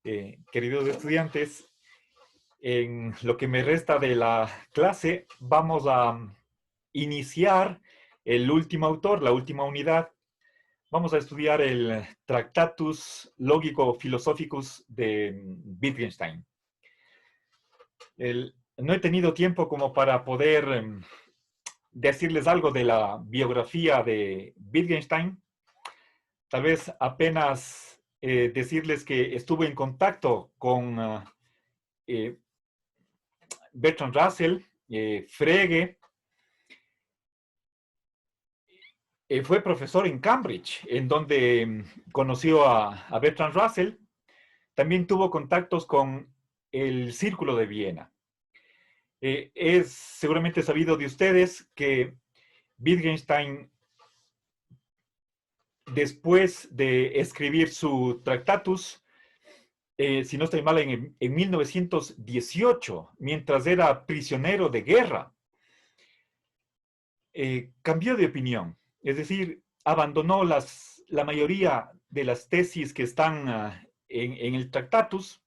Queridos estudiantes, en lo que me resta de la clase, vamos a iniciar el último autor, la última unidad. Vamos a estudiar el Tractatus Logico-Philosophicus de Wittgenstein. No he tenido tiempo como para poder decirles algo de la biografía de Wittgenstein. Tal vez apenas decirles que estuve en contacto con Bertrand Russell, Frege. Fue profesor en Cambridge, en donde conoció a Bertrand Russell. También tuvo contactos con el Círculo de Viena. Es seguramente sabido de ustedes que Wittgenstein, después de escribir su Tractatus, si no estoy mal, en 1918, mientras era prisionero de guerra, cambió de opinión. Es decir, abandonó la mayoría de las tesis que están en el Tractatus.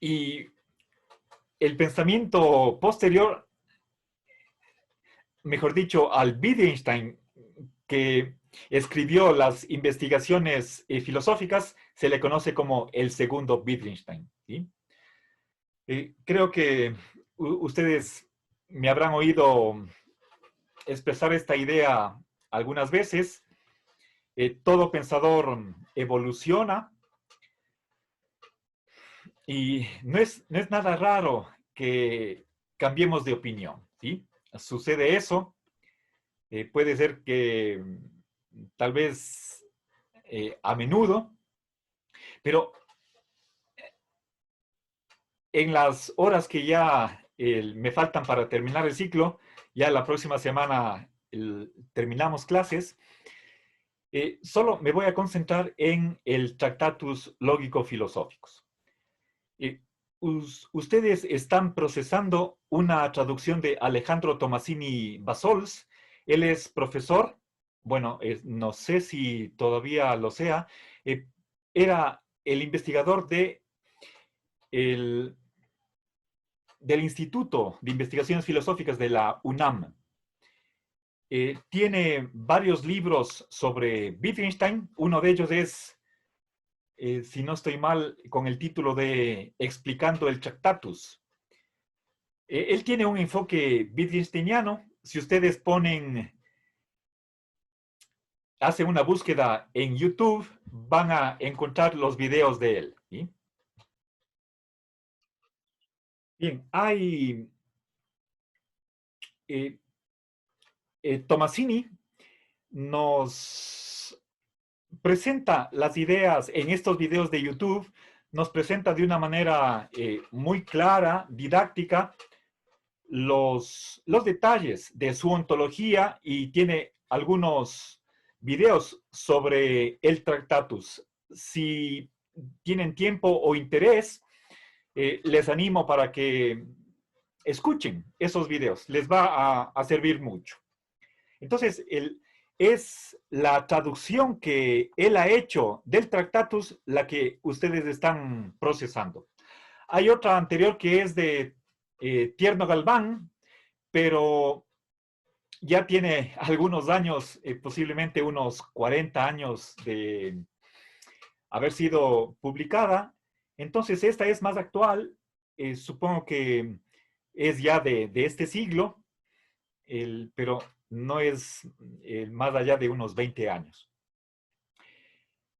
Y el pensamiento posterior, mejor dicho, al Wittgenstein que escribió las investigaciones filosóficas, se le conoce como el segundo Wittgenstein, ¿sí? Creo que ustedes me habrán oído expresar esta idea algunas veces. Todo pensador evoluciona y no es nada raro que cambiemos de opinión, ¿sí? Sucede eso. Puede ser que tal vez a menudo, pero en las horas que ya me faltan para terminar el ciclo, ya la próxima semana terminamos clases, solo me voy a concentrar en el Tractatus Lógico-Filosóficos. Ustedes están procesando una traducción de Alejandro Tomasini Bassols. Él es profesor, bueno, no sé si todavía lo sea, era el investigador del Instituto de Investigaciones Filosóficas de la UNAM. Tiene varios libros sobre Wittgenstein. Uno de ellos es, si no estoy mal, con el título de Explicando el Tractatus. Él tiene un enfoque wittgensteiniano. Si ustedes hacen una búsqueda en YouTube, van a encontrar los videos de él, ¿sí? Bien, hay Tomasini nos presenta las ideas en estos videos de YouTube, nos presenta de una manera muy clara, didáctica, los detalles de su ontología y tiene algunos videos sobre el Tractatus. Si tienen tiempo o interés, les animo para que escuchen esos videos. Les va a servir mucho. Entonces, es la traducción que él ha hecho del Tractatus la que ustedes están procesando. Hay otra anterior que es de Tierno Galván, pero ya tiene algunos años, posiblemente unos 40 años de haber sido publicada. Entonces, esta es más actual, supongo que es ya de este siglo, pero no es más allá de unos 20 años.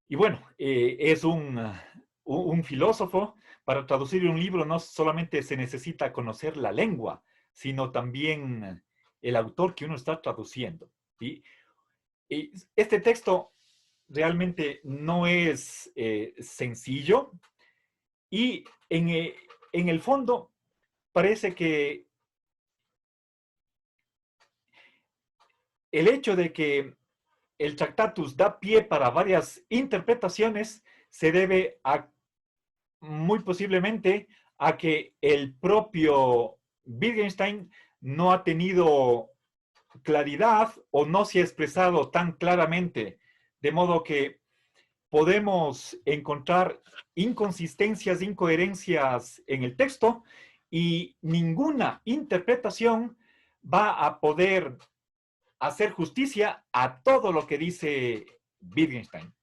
Y bueno, es un filósofo. Para traducir un libro no solamente se necesita conocer la lengua, sino también el autor que uno está traduciendo, ¿sí? Y este texto realmente no es sencillo y en el fondo parece que el hecho de que el Tractatus da pie para varias interpretaciones se debe a, muy posiblemente, a que el propio Wittgenstein no ha tenido claridad o no se ha expresado tan claramente, de modo que podemos encontrar inconsistencias, incoherencias en el texto y ninguna interpretación va a poder hacer justicia a todo lo que dice Wittgenstein.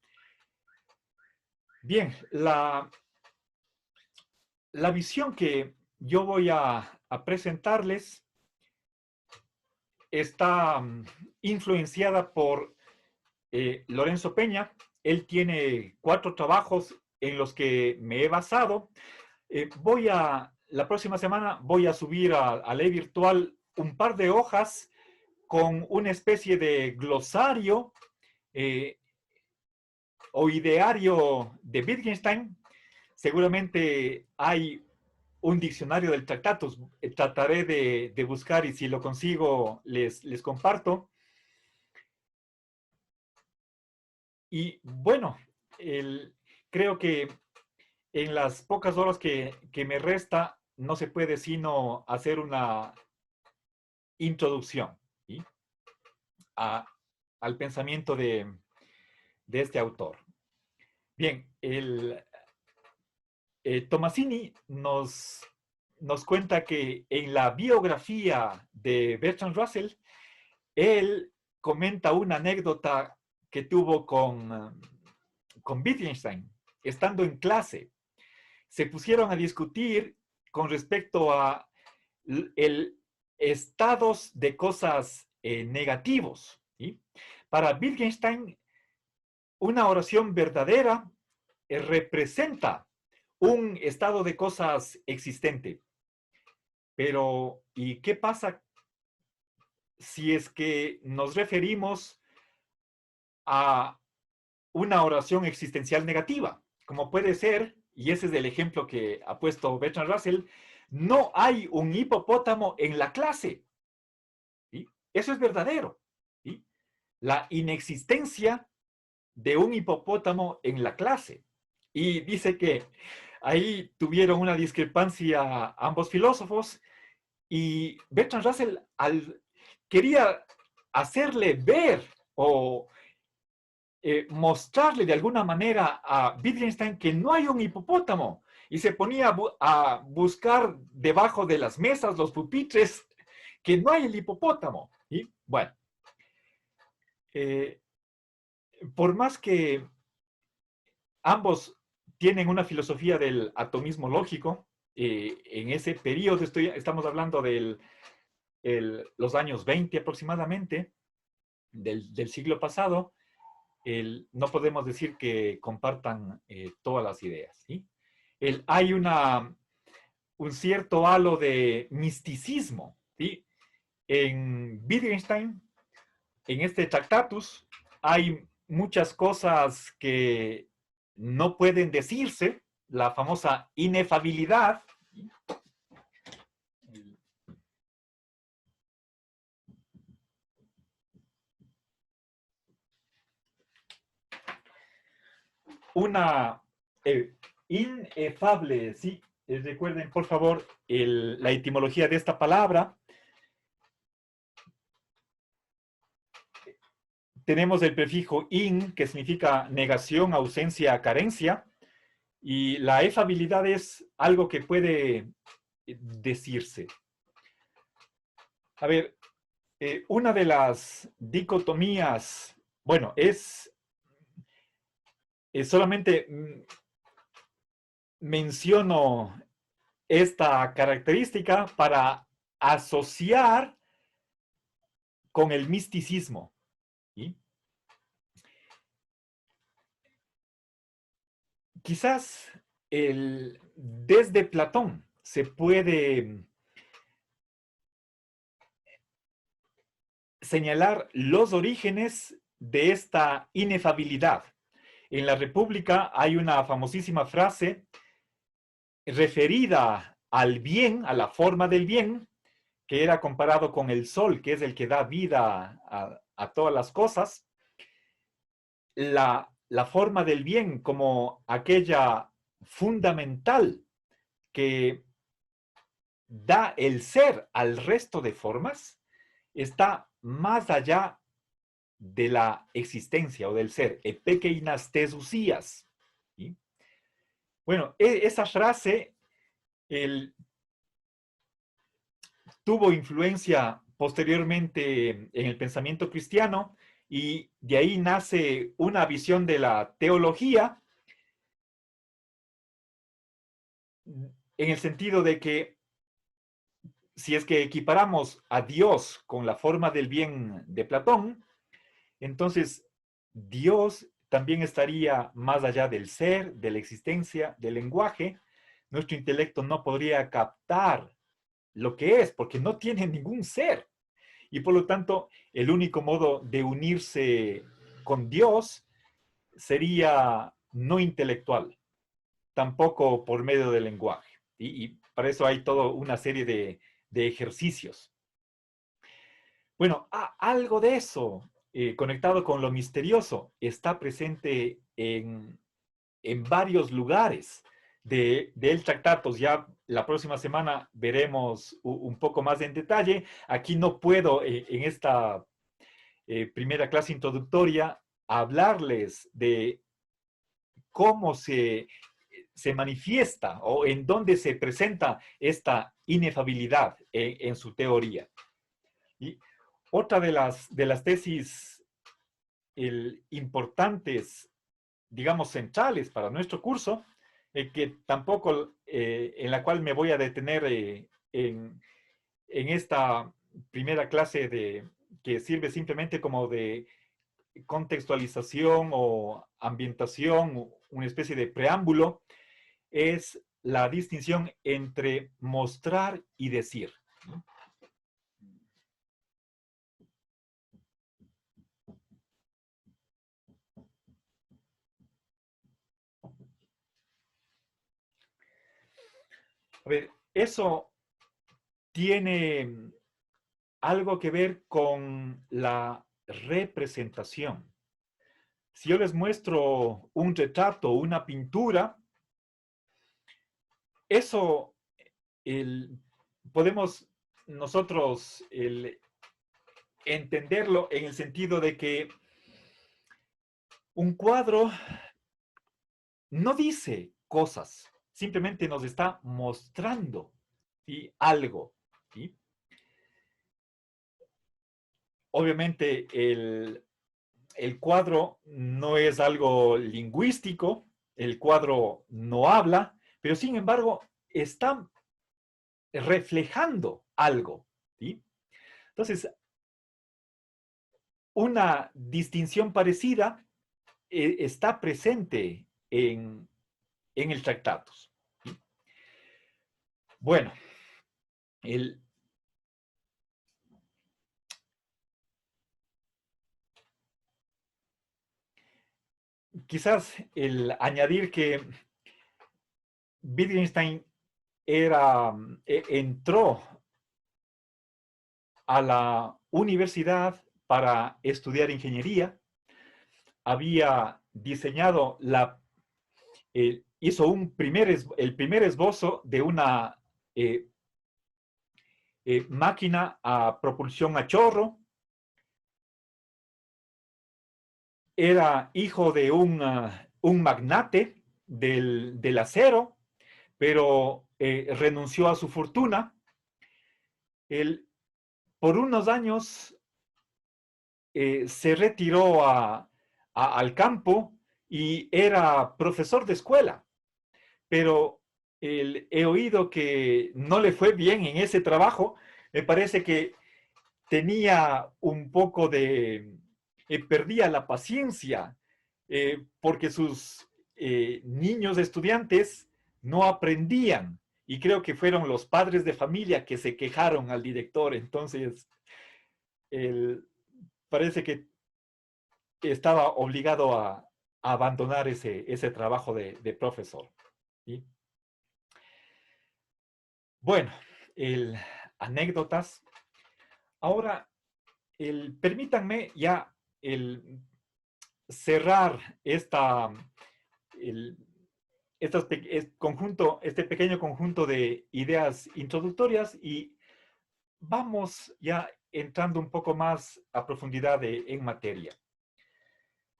Bien, la visión que yo voy a presentarles está influenciada por Lorenzo Peña. Él tiene 4 trabajos en los que me he basado. La próxima semana voy a subir a Ley Virtual un par de hojas con una especie de glosario o ideario de Wittgenstein. Seguramente hay un diccionario del Tractatus. Trataré de buscar y si lo consigo les comparto. Y bueno, creo que en las pocas horas que me resta no se puede sino hacer una introducción, ¿sí? Al pensamiento de este autor. Bien, Tomasini nos cuenta que en la biografía de Bertrand Russell, él comenta una anécdota que tuvo con Wittgenstein, estando en clase. Se pusieron a discutir con respecto a el estados de cosas negativos, ¿sí? Para Wittgenstein, una oración verdadera representa un estado de cosas existente. Pero, ¿y qué pasa si es que nos referimos a una oración existencial negativa? Como puede ser, y ese es el ejemplo que ha puesto Bertrand Russell, no hay un hipopótamo en la clase. ¿Sí? Eso es verdadero. ¿Sí? La inexistencia de un hipopótamo en la clase. Y dice que ahí tuvieron una discrepancia ambos filósofos y Bertrand Russell quería hacerle ver o mostrarle de alguna manera a Wittgenstein que no hay un hipopótamo y se ponía a buscar debajo de las mesas, los pupitres, que no hay el hipopótamo. Y bueno, por más que ambos tienen una filosofía del atomismo lógico, en ese periodo, estamos hablando de los años 20 aproximadamente, del siglo pasado, no podemos decir que compartan todas las ideas. ¿Sí? Hay un cierto halo de misticismo, ¿sí? En Wittgenstein, en este Tractatus, hay muchas cosas que no pueden decirse, la famosa inefabilidad. Una inefable, sí. Recuerden, por favor, la etimología de esta palabra. Tenemos el prefijo in, que significa negación, ausencia, carencia. Y la efabilidad es algo que puede decirse. A ver, una de las dicotomías, bueno, es solamente menciono esta característica para asociar con el misticismo. ¿Sí? Quizás desde Platón se puede señalar los orígenes de esta inefabilidad. En la República hay una famosísima frase referida al bien, a la forma del bien, que era comparado con el sol, que es el que da vida a todas las cosas. La forma del bien como aquella fundamental que da el ser al resto de formas, está más allá de la existencia o del ser, επέκεινας τες ουσίας. ¿Sí? Bueno, esa frase tuvo influencia posteriormente en el pensamiento cristiano y de ahí nace una visión de la teología en el sentido de que si es que equiparamos a Dios con la forma del bien de Platón, entonces Dios también estaría más allá del ser, de la existencia, del lenguaje. Nuestro intelecto no podría captar lo que es, porque no tiene ningún ser. Y por lo tanto, el único modo de unirse con Dios sería no intelectual, tampoco por medio del lenguaje. Y para eso hay toda una serie de ejercicios. Bueno, algo de eso, conectado con lo misterioso, está presente en varios lugares del Tractatus. Ya la próxima semana veremos un poco más en detalle. Aquí no puedo, en esta primera clase introductoria, hablarles de cómo se manifiesta o en dónde se presenta esta inefabilidad en su teoría. Y otra de las tesis importantes, digamos, centrales para nuestro curso, que tampoco, en la cual me voy a detener en esta primera clase que sirve simplemente como de contextualización o ambientación, una especie de preámbulo, es la distinción entre mostrar y decir. A ver, eso tiene algo que ver con la representación. Si yo les muestro un retrato o una pintura, eso podemos nosotros entenderlo en el sentido de que un cuadro no dice cosas, simplemente nos está mostrando, ¿sí?, algo. ¿Sí? Obviamente el cuadro no es algo lingüístico, el cuadro no habla, pero sin embargo está reflejando algo. ¿Sí? Entonces, una distinción parecida está presente en el Tractatus. ¿Sí? Bueno, quizás el añadir que Wittgenstein entró a la universidad para estudiar ingeniería, había diseñado hizo el primer esbozo de una máquina a propulsión a chorro. Era hijo de un magnate del acero, pero renunció a su fortuna. Él, por unos años, se retiró al campo y era profesor de escuela, pero he oído que no le fue bien en ese trabajo. Me parece que tenía un poco perdía la paciencia, porque sus niños estudiantes no aprendían, y creo que fueron los padres de familia que se quejaron al director. Entonces, parece que estaba obligado a abandonar ese trabajo de profesor. ¿Sí? Bueno, anécdotas. Ahora, permítanme ya cerrar este pequeño conjunto de ideas introductorias, y vamos ya entrando un poco más a profundidad en materia.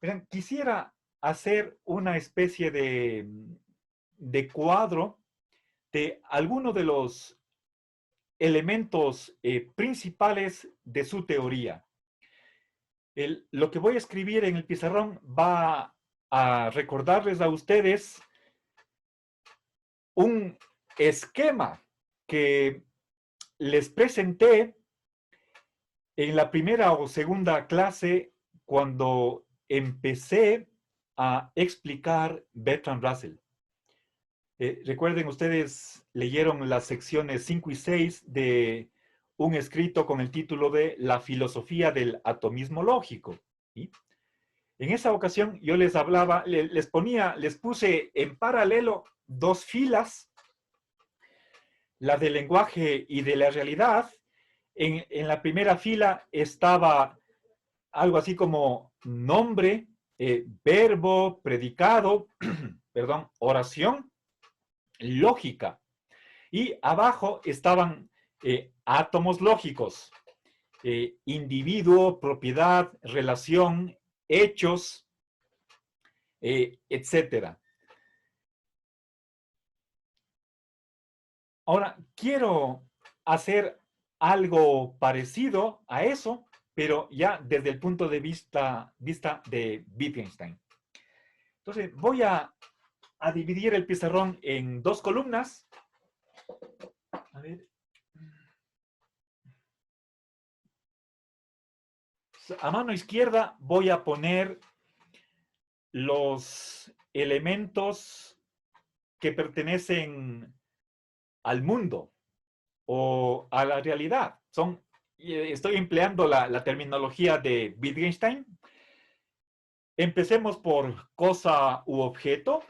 Verán, quisiera hacer una especie de cuadro de algunos de los elementos principales de su teoría. Lo que voy a escribir en el pizarrón va a recordarles a ustedes un esquema que les presenté en la primera o segunda clase cuando empecé a explicar Bertrand Russell. Recuerden, ustedes leyeron las secciones 5 y 6 de un escrito con el título de La filosofía del atomismo lógico. ¿Sí? En esa ocasión yo les hablaba, les puse en paralelo dos filas, la del lenguaje y de la realidad. En la primera fila estaba algo así como nombre, verbo, predicado, perdón, oración, lógica. Y abajo estaban átomos lógicos, individuo, propiedad, relación, hechos, etcétera. Ahora, quiero hacer algo parecido a eso, pero ya desde el punto de vista de Wittgenstein. Entonces, voy a dividir el pizarrón en dos columnas. A ver. A mano izquierda voy a poner los elementos que pertenecen al mundo o a la realidad. Estoy empleando la terminología de Wittgenstein. Empecemos por cosa u objeto.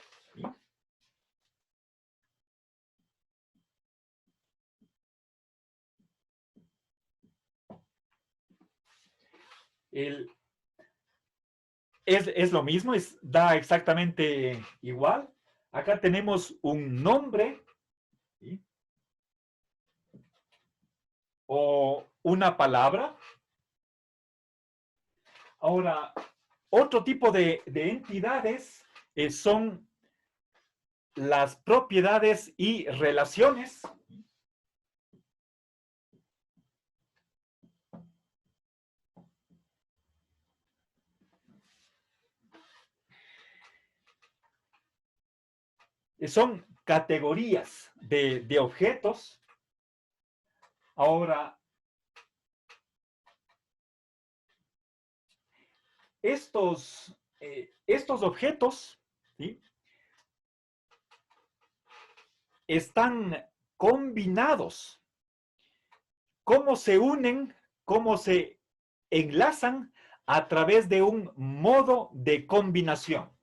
Es lo mismo, da exactamente igual. Acá tenemos un nombre, ¿sí? O una palabra. Ahora, otro tipo de entidades son las propiedades y relaciones. Son categorías de objetos. Ahora, estos objetos, ¿sí?, están combinados. ¿Cómo se unen? ¿Cómo se enlazan? A través de un modo de combinación.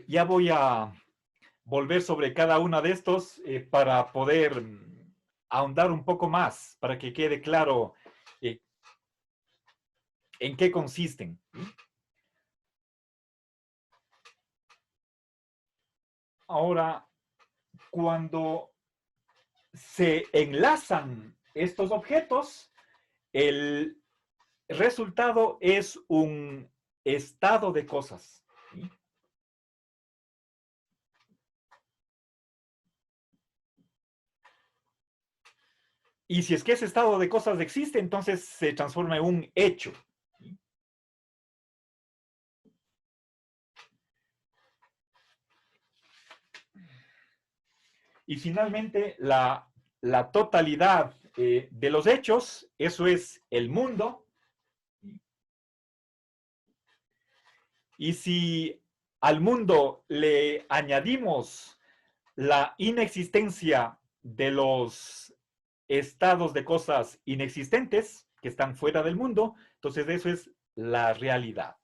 Ya voy a volver sobre cada uno de estos para poder ahondar un poco más, para que quede claro en qué consisten. Ahora, cuando se enlazan estos objetos, el resultado es un estado de cosas. ¿Sí? Y si es que ese estado de cosas existe, entonces se transforma en un hecho. ¿Sí? Y finalmente, la totalidad de los hechos, eso es el mundo. Y si al mundo le añadimos la inexistencia de los estados de cosas inexistentes que están fuera del mundo, entonces eso es la realidad.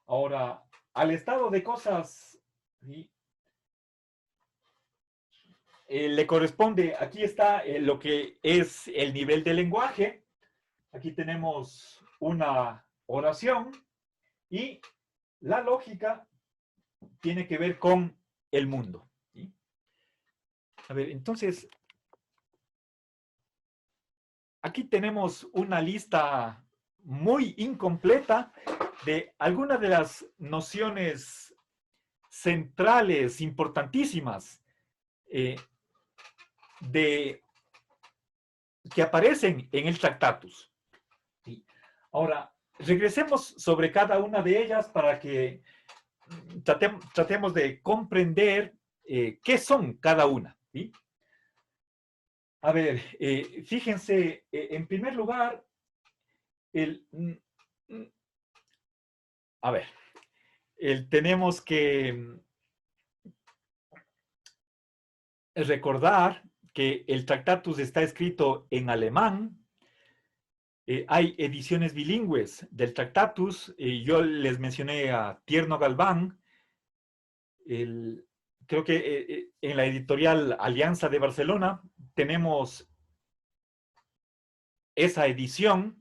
Ahora, al estado de cosas, ¿sí?, le corresponde, aquí está lo que es el nivel de lenguaje. Aquí tenemos una oración, Y la lógica tiene que ver con el mundo. ¿Sí? A ver, entonces, aquí tenemos una lista muy incompleta de algunas de las nociones centrales, importantísimas, de, que aparecen en el Tractatus. ¿Sí? Ahora, regresemos sobre cada una de ellas para que tratemos de comprender qué son cada una. ¿Sí? A ver, fíjense, en primer lugar, el, a ver, tenemos que recordar que el Tractatus está escrito en alemán. Hay ediciones bilingües del Tractatus. Yo les mencioné a Tierno Galván. Creo que en la editorial Alianza de Barcelona tenemos esa edición.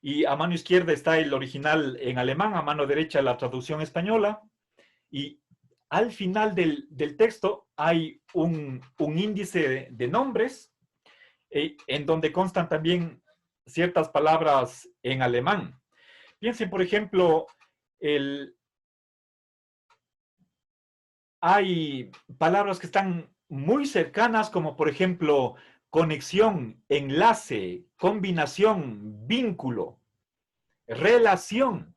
Y a mano izquierda está el original en alemán, a mano derecha la traducción española. Y al final del texto hay un índice de nombres en donde constan también ciertas palabras en alemán. Piensen, por ejemplo, hay palabras que están muy cercanas, como por ejemplo, conexión, enlace, combinación, vínculo, relación.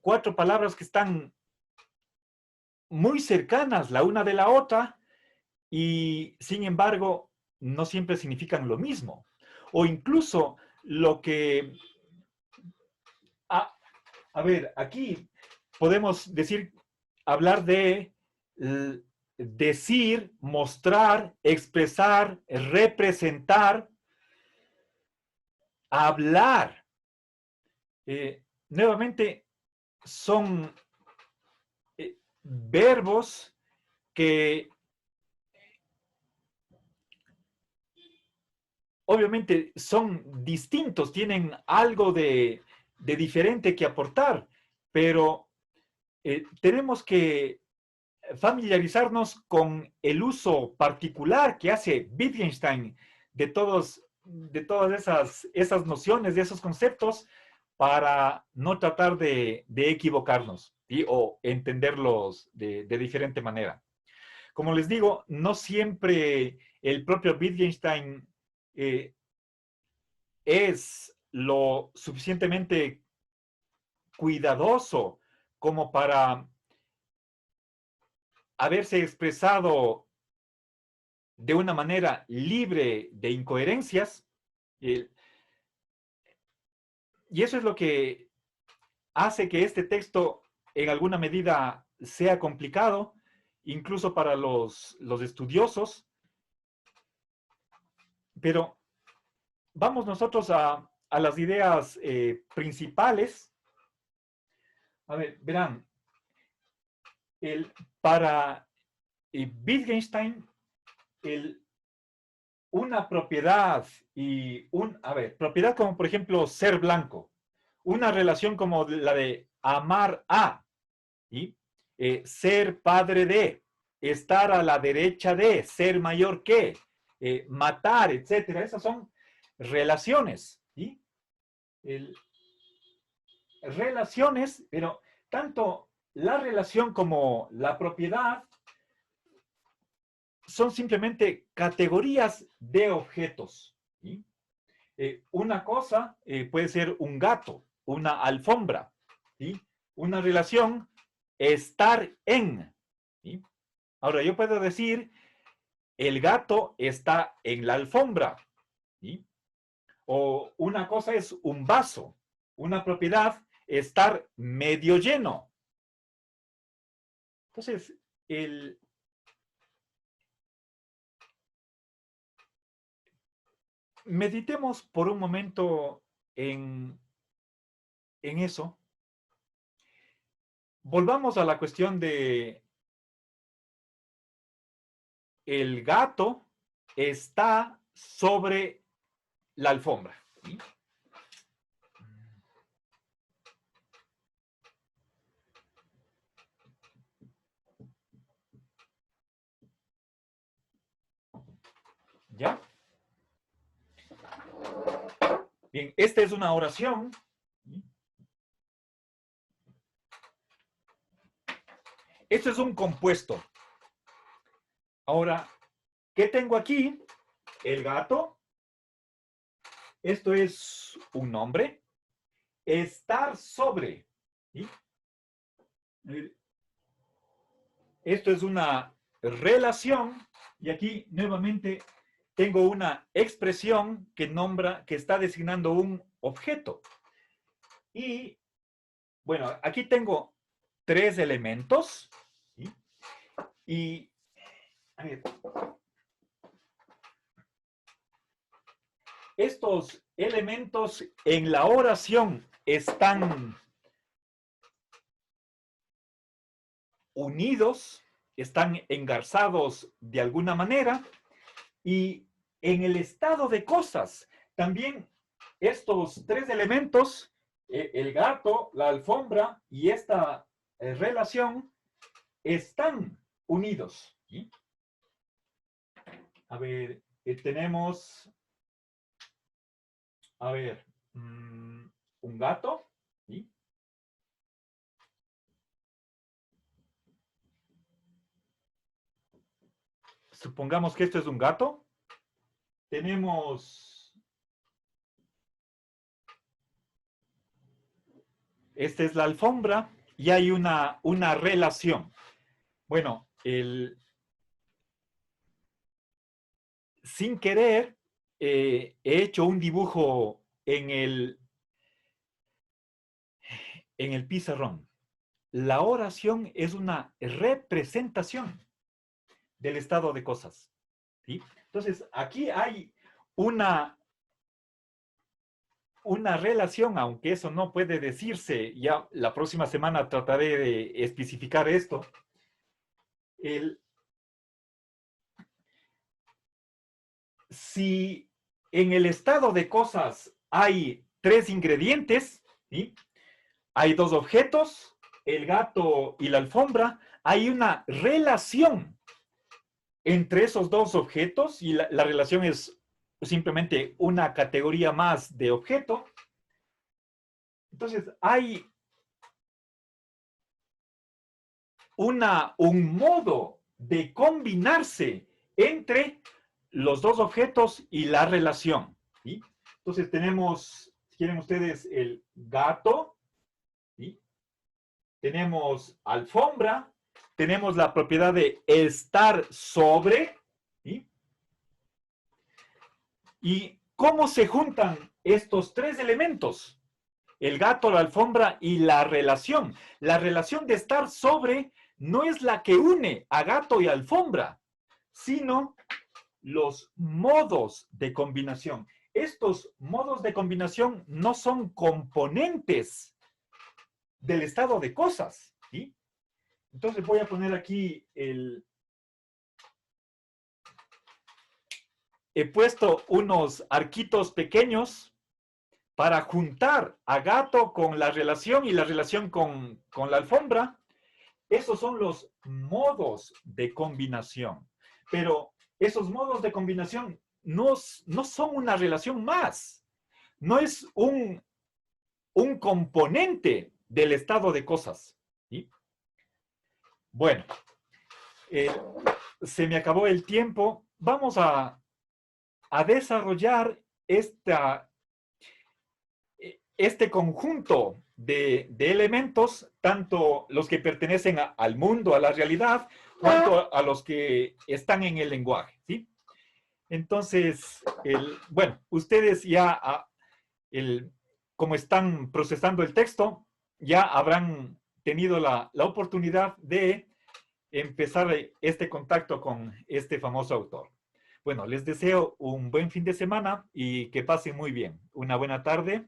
Cuatro palabras que están muy cercanas la una de la otra y, sin embargo, no siempre significan lo mismo. O incluso lo que... A ver, aquí podemos hablar de decir, mostrar, expresar, representar, hablar. Nuevamente, son verbos que obviamente son distintos, tienen algo de diferente que aportar, pero tenemos que familiarizarnos con el uso particular que hace Wittgenstein de todas esas nociones, de esos conceptos, para no tratar de equivocarnos, ¿sí? O entenderlos de diferente manera. Como les digo, no siempre el propio Wittgenstein es lo suficientemente cuidadoso como para haberse expresado de una manera libre de incoherencias. Y eso es lo que hace que este texto en alguna medida sea complicado, incluso para los estudiosos. Pero vamos nosotros a las ideas principales. A ver, verán, para Wittgenstein, una propiedad propiedad como por ejemplo ser blanco, una relación como la de amar a, ¿sí? Ser padre de, estar a la derecha de, ser mayor que, matar, etcétera. Esas son relaciones, ¿sí? Relaciones, pero tanto la relación como la propiedad son simplemente categorías de objetos, ¿sí? Una cosa puede ser un gato, una alfombra, ¿sí? Una relación, estar en, ¿sí? Ahora, yo puedo decir, el gato está en la alfombra, ¿sí? O una cosa es un vaso, una propiedad, estar medio lleno. Entonces, meditemos por un momento en eso. Volvamos a la cuestión de el gato está sobre la alfombra, ¿sí? Bien, esta es una oración. Esto es un compuesto. Ahora, ¿qué tengo aquí? El gato. Esto es un nombre. Estar sobre. ¿Sí? Esto es una relación. Y aquí nuevamente tengo una expresión que nombra, que está designando un objeto. Y bueno, aquí tengo 3 elementos. ¿Sí? Y a ver, estos elementos en la oración están unidos, están engarzados de alguna manera, y en el estado de cosas también estos 3 elementos, el gato, la alfombra y esta relación, están unidos. ¿Sí? A ver, tenemos, a ver, un gato. ¿Sí? Supongamos que esto es un gato. Tenemos, esta es la alfombra y hay una relación. Bueno, sin querer, he hecho un dibujo en el pizarrón. La oración es una representación del estado de cosas. ¿Sí? Entonces, aquí hay una relación, aunque eso no puede decirse, ya la próxima semana trataré de especificar esto. Si en el estado de cosas hay 3 ingredientes, ¿sí? Hay 2 objetos, el gato y la alfombra, hay una relación entre esos 2 objetos y la relación es simplemente una categoría más de objeto. Entonces, hay un modo de combinarse entre los 2 objetos y la relación. ¿Sí? Entonces, tenemos, si quieren ustedes, el gato, ¿sí? Tenemos alfombra, tenemos la propiedad de estar sobre, ¿sí? ¿Y cómo se juntan estos 3 elementos? El gato, la alfombra y la relación. La relación de estar sobre no es la que une a gato y alfombra, sino los modos de combinación. Estos modos de combinación no son componentes del estado de cosas. ¿Sí? Entonces voy a poner aquí he puesto unos arquitos pequeños para juntar a gato con la relación y la relación con la alfombra. Esos son los modos de combinación. Pero esos modos de combinación no son una relación más. No es un componente del estado de cosas. ¿Sí? Bueno, se me acabó el tiempo. Vamos a desarrollar este conjunto de elementos, tanto los que pertenecen al mundo, a la realidad, cuanto a los que están en el lenguaje. ¿Sí? Entonces, bueno, ustedes ya, como están procesando el texto, ya habrán tenido la oportunidad de empezar este contacto con este famoso autor. Bueno, les deseo un buen fin de semana y que pasen muy bien. Una buena tarde.